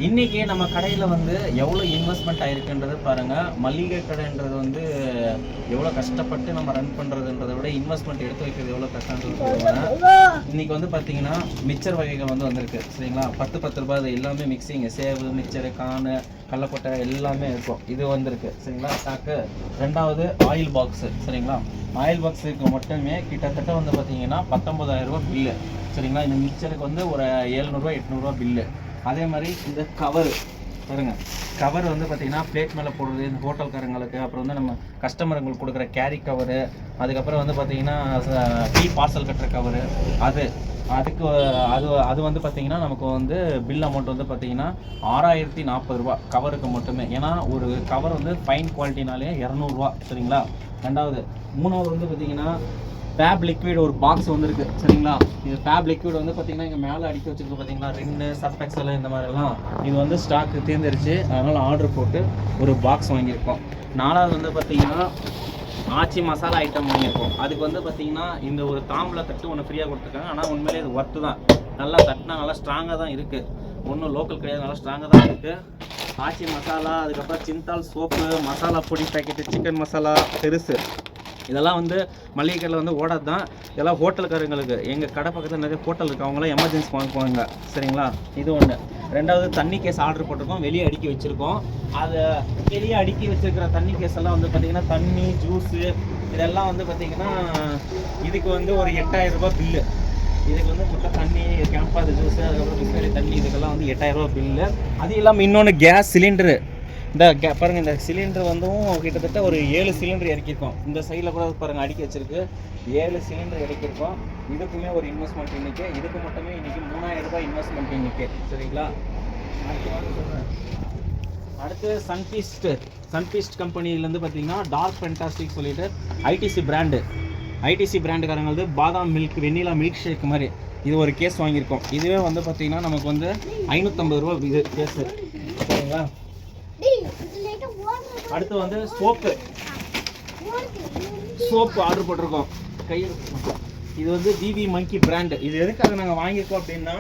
இன்றைக்கி நம்ம கடையில் வந்து எவ்வளோ இன்வெஸ்ட்மெண்ட் ஆகிருக்குன்றது பாருங்கள். மளிகை கடைன்றது வந்து எவ்வளோ கஷ்டப்பட்டு நம்ம ரன் பண்ணுறதுன்றதை விட இன்வெஸ்ட்மெண்ட் எடுத்து வைக்கிறது எவ்வளோ கஷ்டன்றது சொல்லுவாங்க. இன்றைக்கி வந்து பார்த்திங்கன்னா மிக்சர் வகைகள் வந்து வந்திருக்கு சரிங்களா. 10 ரூபாய் அது எல்லாமே மிக்சிங்கு, சேவு, மிக்சரு, கானு, கடலக்கொட்டை எல்லாமே இருக்கும். இது வந்திருக்கு சரிங்களா ஸ்டாக்கு. ரெண்டாவது ஆயில் பாக்ஸு சரிங்களா. ஆயில் பாக்ஸுக்கு மட்டுமே கிட்டத்தட்ட வந்து பார்த்திங்கன்னா 19,000 ரூபா பில்லு சரிங்களா. இந்த மிக்சருக்கு வந்து ஒரு 700 800 பில்லு. அதே மாதிரி இந்த கவரு பாருங்க. கவர் வந்து பார்த்திங்கன்னா பிளேட் மேலே போடுறது இந்த ஹோட்டல்காரங்களுக்கு, அப்புறம் வந்து நம்ம கஸ்டமருங்களுக்கு கொடுக்குற கேரி கவரு, அதுக்கப்புறம் வந்து பார்த்திங்கன்னா டீ பார்சல் கட்டுற கவரு, அதுக்கு அது வந்து பார்த்திங்கன்னா நமக்கு வந்து பில் அமௌண்ட் வந்து பார்த்திங்கன்னா 6,040 ரூபா கவருக்கு மட்டுமே. ஏன்னா ஒரு கவர் வந்து ஃபைன் குவாலிட்டினாலே 200 ரூபா சரிங்களா. மூணாவது வந்து பார்த்திங்கன்னா ஃபேப் லிக்விட் ஒரு பாக்ஸ் வந்துருக்கு சரிங்களா. இது ஃபேப் லிக்விட் வந்து பார்த்திங்கன்னா இங்கே மேலே அடிக்க வச்சுருக்கு பார்த்திங்களா. ரின்னு, சர்ஃப் எக்ஸல் இந்த மாதிரிலாம் இது வந்து ஸ்டாக்கு தீர்ந்துருச்சு. அதனால் ஆர்டர் போட்டு ஒரு பாக்ஸ் வாங்கியிருக்கோம். நாலாவது வந்து பார்த்திங்கன்னா ஆச்சி மசாலா ஐட்டம் வாங்கியிருக்கோம். அதுக்கு வந்து பார்த்திங்கன்னா இந்த ஒரு தாம்பூல தட்டு ஒன்று ஃப்ரீயாக கொடுத்துருக்காங்க. ஆனால் உண்மையிலே இது ஒர்த்து தான். நல்லா தட்டினா நல்லா ஸ்ட்ராங்காக தான் இருக்குது. ஒன்றும் லோக்கல் கிடையாது, நல்லா ஸ்ட்ராங்காக தான் இருக்குது. ஆச்சி மசாலா, அதுக்கப்புறம் சிந்தால் சோப்பு, மசாலா பொடி பேக்கெட்டு, சிக்கன் மசாலா பெருசு, இதெல்லாம் வந்து மளிகை கடையில் வந்து ஓடாது தான். இதெல்லாம் ஹோட்டலுக்காரங்களுக்கு, எங்கள் கடை பக்கத்தில் நிறைய ஹோட்டல் இருக்குது, அவங்களாம் எமர்ஜென்சி வாங்குவாங்க சரிங்களா. இது ஒன்று. ரெண்டாவது தண்ணி கேஸ் ஆர்டர் போட்டிருக்கோம், வெளியே அடுக்கி வச்சுருக்கோம். அதை வெளியே அடுக்கி வச்சுருக்கிற தண்ணி கேஸ் எல்லாம் வந்து பார்த்திங்கன்னா தண்ணி, ஜூஸு இதெல்லாம் வந்து பார்த்திங்கன்னா இதுக்கு வந்து ஒரு 8,000 ரூபா பில்லு. இதுக்கு வந்து மொத்தம் தண்ணி, கேம்பாது ஜூஸு, அதுக்கப்புறம் பிஸ்லரி தண்ணி, இதுக்கெல்லாம் வந்து 8,000 ரூபா பில்லு. அது இல்லாமல் இன்னொன்று கேஸ் சிலிண்டரு. இந்த பாருங்கள், இந்த சிலிண்டர் வந்தும் கிட்டத்தட்ட ஒரு 7 சிலிண்டர் இறக்கியிருக்கோம். இந்த சைடில் கூட பாருங்கள் அடுக்கி வச்சுருக்கு. 7 சிலிண்டர் இறக்கியிருக்கோம். இதுக்குமே ஒரு இன்வெஸ்ட்மெண்ட் இன்றைக்கி. இதுக்கு மட்டுமே இன்றைக்கி 3,000 ரூபாய் இன்வெஸ்ட்மெண்ட் இன்றைக்கி சரிங்களா. அடுத்து சன்பீஸ்ட் கம்பெனிலேருந்து பார்த்தீங்கன்னா டார்க் ஃபேண்டாஸ்டிக் சொல்லிட்டு ஐடிசி பிராண்டுக்காரங்க பாதாம் மில்க், வெண்ணிலா மில்க் ஷேக் மாதிரி இது ஒரு கேஸ் வாங்கியிருக்கோம். இதுவே வந்து பார்த்திங்கன்னா நமக்கு வந்து 550 ரூபா இது கேஸு சரிங்களா. அடுத்து வந்து சோப்பு ஆர்டர் போட்டிருக்கோம். இது வந்து விவி மங்கி பிராண்டு. இது எதுக்காக நாங்கள் வாங்கியிருக்கோம் அப்படின்னா,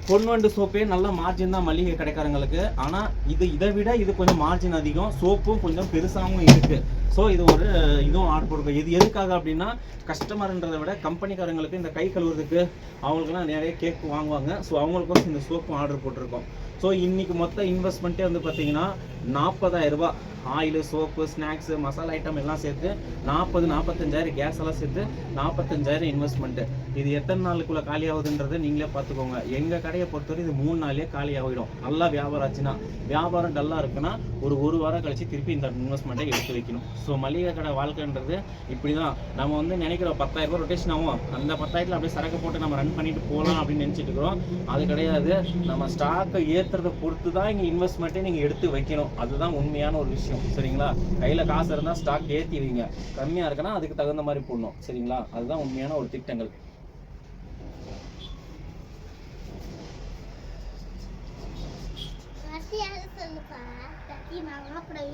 பொன்வண்டு சோப்பே நல்ல மார்ஜின் தான் மளிகை கடைக்காரங்களுக்கு. ஆனால் இதை விட இது கொஞ்சம் மார்ஜின் அதிகம், சோப்பும் கொஞ்சம் பெருசாகவும் இருக்குது. ஸோ இதுவும் ஆர்டர் போட்டிருக்கோம். இது எதுக்காக அப்படின்னா, கஸ்டமர்ன்றதை விட கம்பெனிக்காரங்களுக்கு இந்த கை கழுவுறதுக்கு அவங்களுக்குலாம் நிறைய கேக் வாங்குவாங்க. ஸோ அவங்களுக்கும் இந்த சோப்பும் ஆர்டர் போட்டிருக்கோம். ஸோ இன்றைக்கி மொத்த இன்வெஸ்ட்மெண்ட்டே வந்து பார்த்திங்கன்னா 40,000 ரூபா. Oil, soap, snacks, masala item எல்லாம் சேர்த்து 45,000, கேஸ் எல்லாம் சேர்த்து 45,000 இன்வெஸ்ட்மெண்ட்டு. இது எத்தனை நாளுக்குள்ளே காலி ஆகுதுன்றதை நீங்களே பார்த்துக்கோங்க. எங்கள் கடையை பொறுத்தவரை இது 3 நாள்லேயே காலி ஆகிடும். நல்லா வியாபாரம் ஆச்சுன்னா. வியாபாரம் டல்லாக இருக்குன்னா ஒரு வாரம் கழிச்சு திருப்பி இந்த இன்வெஸ்ட்மெண்ட்டை எடுத்து வைக்கணும். ஸோ மளிகை கடை வாழ்க்கைன்றது இப்படி தான். நம்ம வந்து நினைக்கிறோம் 10,000 ரூபா ரொட்டேஷன் ஆகும், அந்த 10,000 அப்படியே சரக்கு போட்டு நம்ம ரன் பண்ணிட்டு போகலாம் அப்படின்னு நினச்சிட்டு இருக்கிறோம். அது கிடையாது. நம்ம ஸ்டாக்கை ஏற்றுறதை பொறுத்து தான் இங்கே இன்வெஸ்ட்மெண்ட்டே நீங்கள் எடுத்து வைக்கணும். அதுதான் உண்மையான ஒரு விஷயம் சரிங்களா. கையில் காசு இருந்தால் ஸ்டாக் ஏற்றி வைங்க, கம்மியாக இருக்குன்னா அதுக்கு தகுந்த மாதிரி போடணும் சரிங்களா. அதுதான் உண்மையான ஒரு திட்டங்கள்.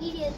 வீடியோ